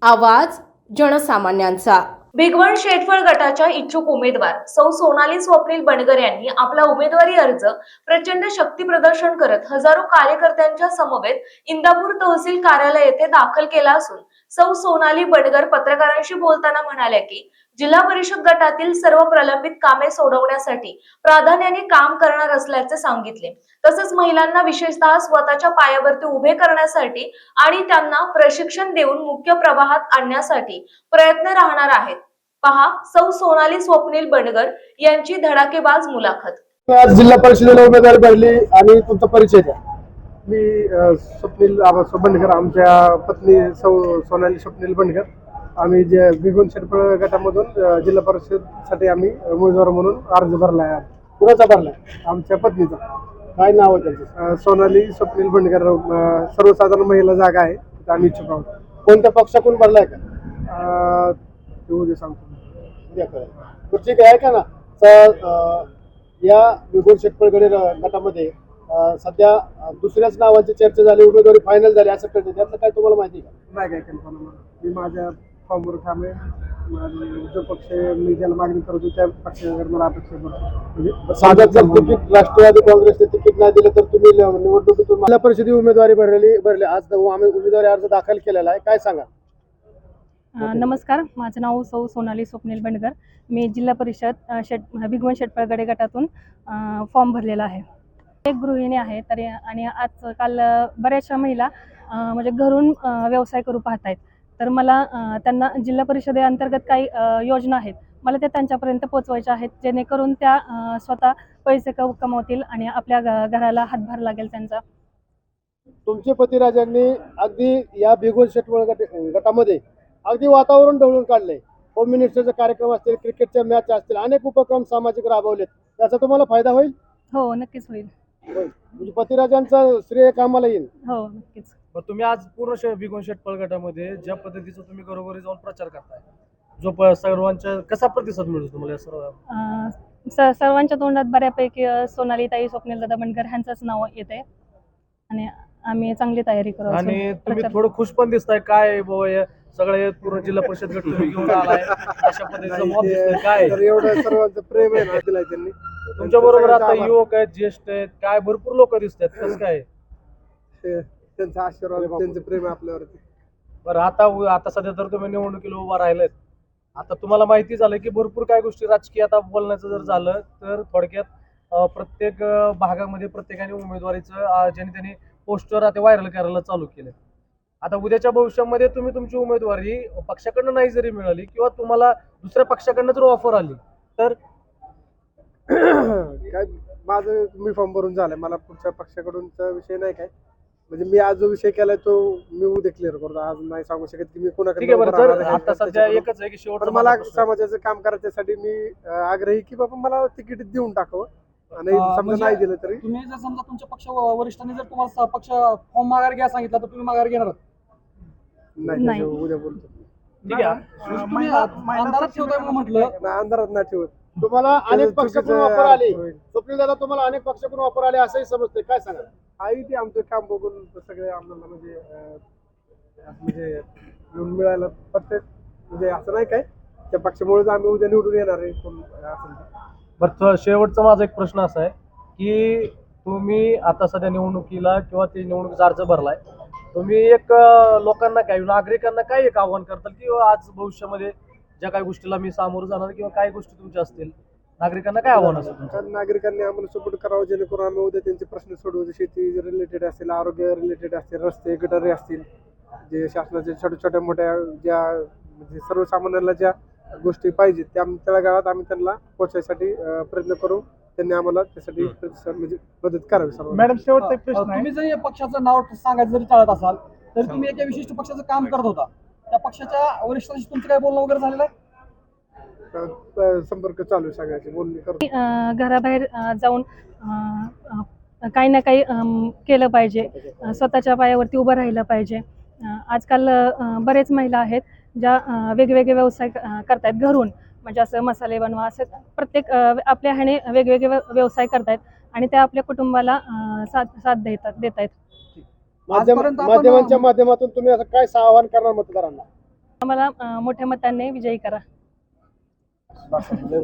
आवाज जनसामान्यांचा। भिगवण शेटफळ गटाच्या इच्छुक उमेदवार सौ सोनाली स्वप्नील बनगर यांनी आपला उमेदवारी अर्ज प्रचंड शक्ती प्रदर्शन करत हजारो कार्यकर्त्यांच्या समवेत इंदापूर तहसील कार्यालय येथे दाखल केला असून सौ सोनाली बनगर पत्रकारांशी बोलताना म्हणाल्या की जिल्हा परिषद गटातील सर्व प्रलंबित कामे सोडवण्यासाठी प्राधान्याने काम करणार असल्याचे सांगितले। तसंच महिलांना विशेषतः स्वतःच्या पायावरती उभे करण्यासाठी आणि त्यांना प्रशिक्षण देऊन मुख्य प्रवाहात आणण्यासाठी प्रयत्न राहणार आहेत। पहा सौ सोनाली स्वप्नील बनगर यांची धडाकेबाज मुलाखत। आज जिल्हा परिषदेला उमेदवारी भरली आणि तुमचा परिचय द्या। मी स्वप्नील बनगर, आमच्या पत्नी सौ सोनाली स्वप्नील बनगर। आम्ही जे भिगवण शेटफळ गटामधून जिल्हा परिषदसाठी आम्ही उमेदवार म्हणून अर्ज भरला आहे। कुणाचा भरलाय? आमच्या पत्नीचा। काय नाव आहे त्यांचं? सोनाली स्वप्नील बनगर। सर्वसाधारण महिला जागा आहे, आम्ही इच्छुक आहोत। कोणत्या पक्षाकडून भरलाय का? उद्या सांगतो। ठीक आहे का ना। या भिगवण शेटफळ गटामध्ये सध्या दुसऱ्याच नावांची चर्चा झाली, उमेदवारी फायनल झाली असं कळतं। त्यातलं काय तुम्हाला माहिती का? नाही, काय कल्पना। मी माझ्या फॉर्मवर ठाम आहे। जो पक्ष मी ज्याला मागणी करतो त्या पक्षाकडे मला अपेक्षा म्हणजे साधा जर तिकीट राष्ट्रवादी काँग्रेसने तिकीट नाही दिलं तर तुम्ही निवडणुकीतून जिल्हा परिषदेची उमेदवारी भरली। आज आम्ही उमेदवारी अर्ज दाखल केलेला आहे, काय सांगा? नमस्कार, माझं नाव सौ सोनाली स्वप्नील बनगर। मी जिल्हा परिषद भिगवण शेटफळ गटातून फॉर्म भरलेला आहे। एक गृहिणी आहे तरी आणि आजकाल बऱ्याचशा महिला म्हणजे घरून व्यवसाय करू पाहत आहेत। तर मला त्यांना जिल्हा परिषदेअंतर्गत काही योजना आहेत, मला त्या त्यांच्यापर्यंत पोहोचवायच्या आहेत, जेणेकरून त्या स्वतः पैसे कमवतील आणि आपल्या घराला हातभार लागेल त्यांचा। तुमचे पतिराजांनी अगदी या भिगवण शेटफळ गटामध्ये अगदी वातावरण ढवळून काढलंय। होम मिनिस्टरचे कार्यक्रम असतील, क्रिकेटच्या मॅच असतील, अनेक उपक्रम सामाजिक राबवलेत। त्याचा तुम्हाला फायदा होईल? हो, नक्कीच होईल। म्हणजे पतिराजांचा श्रेय कामाला येईल? हो, नक्कीच। तुम्ही आज पूर्ण भिगवण शेटफळ गटामध्ये ज्या पद्धतीचा तुम्ही घरोघरी जाऊन प्रचार करताय, जो सर्वांच्या कसा प्रतिसाद मिळतो तुम्हाला? सर्वांच्या तोंडात बऱ्यापैकी सोनाली ताई स्वप्नील दादा बनगर ह्यांचंच नाव येते आणि आम्ही चांगली तयारी करू। आणि तुम्ही थोडं खुश पण दिसताय, काय बाबा सगळे पूर्ण जिल्हा परिषद गट तुम्ही घेऊन आलाय अशा पद्धतीचं मत दिसतंय, काय एवढं सर्वांचं प्रेम आहे ना दिलाय त्यांनी। तुमच्या बरोबर आता युवक आहेत, ज्येष्ठ आहेत, काय भरपूर लोक दिसतात, कसं काय? त्यांचा आशीर्वाद, त्यांचं प्रेम आपल्यावरती। बरं, आता सध्या तर तुम्ही निवडणुकीला उभा राहिलात, आता तुम्हाला माहिती झालं की भरपूर काय गोष्टी राजकीय आता बोलण्याचं जर झालं तर थोडक्यात प्रत्येक भागामध्ये प्रत्येकाने उमेदवारीचं ज्यांनी त्यांनी पोस्टर आता व्हायरल करायला चालू केले। आता उद्याच्या भविष्यामध्ये तुम्ही तुमची उमेदवारी पक्षाकडनं नाही जरी मिळाली किंवा तुम्हाला दुसऱ्या पक्षाकडनं जर ऑफर आली तर काय माझं मी फॉर्म भरून झालंय, मला पुढच्या पक्षाकडूनचा विषय नाही काय। म्हणजे मी आज जो विषय केलाय तो मी उद्या क्लिअर करतो, आज नाही सांगू शकत की मी कोणाकडे। आता सध्या एकच आहे की शेवटचं मला समाजाचं काम करायच्यासाठी मी आग्रही की बाबा मला तिकीट देऊन टाकावं, आणि समजा नाही दिलं तरी तुम्ही जर समजा तुमच्या पक्ष वरिष्ठांनी जर तुम्हाला पक्ष फॉर्म माघार घ्या सांगितलं तर तुम्ही माघार घेणार? नाही, उद्या बोलतो। ठीक आहे। अंधारात ठेवतोय म्हणून म्हटलं। नाही, अंधारात नाही ठेवत। तुम्हाला अनेक पक्षाकडून ऑफर आले, स्वप्नील दादा तुम्हाला अनेक पक्षाकडून ऑफर आले असंही समजतंय, काय सांगा? आई ते आमचं काम बघून सगळे आम्हाला म्हणजे येऊन मिळायला फक्त म्हणजे असं नाही काय, त्या पक्षामुळेच आम्ही उद्या निवडून येणार आहे कोण असेल ते। बरं, शेवटचा माझा एक प्रश्न असा आहे की तुम्ही आता सध्या निवडणुकीला किंवा ते निवडणुकीचा अर्ज भरलाय, तुम्ही एक लोकांना काय, नागरिकांना काय एक आव्हान करताल की आज भविष्यामध्ये ज्या काही गोष्टीला मी सामोरं जाणार किंवा काही गोष्टी तुमच्या असतील, नागरिकांना काय आव्हान असेल? नागरिकांनी आम्हाला सपोर्ट करावं, जेणेकरून आम्ही उद्या त्यांचे प्रश्न सोडवू। शेती रिलेटेड असतील, आरोग्य रिलेटेड असतील, रस्ते गटारे असतील, जे शासनाच्या छोट्या मोठ्या ज्या म्हणजे सर्वसामान्यांना ज्या गोष्टी पाहिजेत त्या तळागाळात आम्ही त्यांना पोहोचण्यासाठी प्रयत्न करू। त्यांनी आम्हाला त्यासाठी म्हणजे मदत करावी सर्व। मॅडम, शेवटचा एक प्रश्न, तुम्ही जरी पक्षाचं नाव सांगायचं जरी टाळत असाल तरी तुम्ही एका विशिष्ट पक्षाचं काम करत होता, त्या पक्षाच्या वरिष्ठांशी तुमचं काय बोलणं वगैरे झालेलं आहे? संपर्क चालू आहे, सगळ्याची बोलणी करतो। घराबाहेर जाऊन काही ना काही केलं पाहिजे, स्वतःच्या पायावरती उभं राहिलं पाहिजे। आजकाल बरेच महिला आहेत ज्या वेगवेगळे व्यवसाय करतायत घरून, म्हणजे असं मसाले बनवा, असं प्रत्येक आपल्या ह्याने वेगवेगळे व्यवसाय करतायत आणि त्या आपल्या कुटुंबाला साथ देत आहेत। माध्यमांच्या माध्यमातून तुम्ही असं काय आवाहन करणार मतदारांना? आम्हाला मोठ्या मताने विजयी करा.